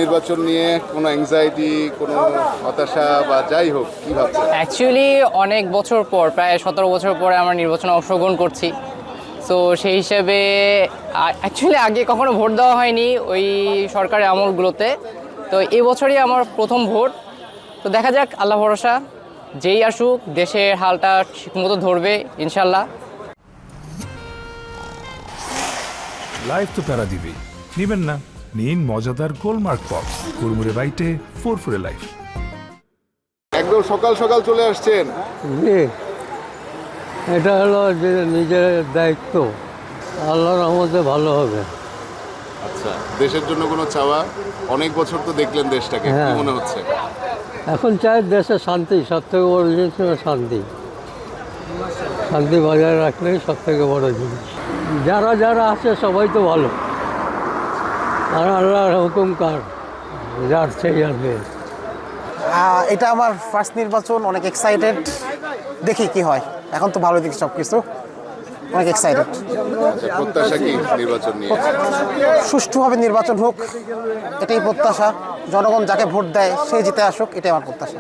নির্বাচন নিয়ে কোনো অ্যাংজাইটি, কোনো হতাশা বা যাই হোক, কি ভাবছেন? অ্যাকচুয়ালি অনেক বছর পর, প্রায় 17 বছর পরে আমরা নির্বাচনে অংশগ্রহণ করছি। সো সেই হিসেবে অ্যাকচুয়ালি আগে কখনো ভোট দেওয়া হয়নি ওই সরকারের আমলগুলোতে। তো এই বছরই আমার প্রথম ভোট। তো দেখা যাক, আল্লাহ ভরসা, যেই আসুক দেশের হালটা ঠিকমতো ধরবে ইনশাল্লাহ। লাইফ তো প্যারা দিবেই, নিবেন না? নিন মজাদার গোলমার্ক পপস, কুড়মুড়ে বাইটে ফুরফুরে লাইফ। একদম সকাল সকাল চলে আসছেন। জি, এটা হলো যে নিজের দায়িত্ব, আল্লাহর রহমতে ভালো হবে। আচ্ছা, দেশের জন্য কোনো চাওয়া? অনেক বছর তো দেখলেন দেশটাকে, কি হ্যাঁ। মনে হচ্ছে? এখন চাই দেশে শান্তি, সব থেকে বড় জিনিস হলো শান্তি। শান্তি বজায় রাখলেই সব থেকে বড় জিনিস। যারা যারা আছে সবাই তো ভালো, আর আল্লাহর হুকুম কার, যার সেই আসবে। এটা আমার ফার্স্ট নির্বাচন, অনেক এক্সাইটেড, দেখি কি হয়। এখন তো ভালো দিক সব কিছু, অনেক এক্সাইটেড। আচ্ছা, প্রত্যাশা কি নির্বাচন নিয়ে? সুষ্ঠুভাবে নির্বাচন হোক, এটাই প্রত্যাশা। জনগণ যাকে ভোট দেয় সে জিতে আসুক, এটাই আমার প্রত্যাশা।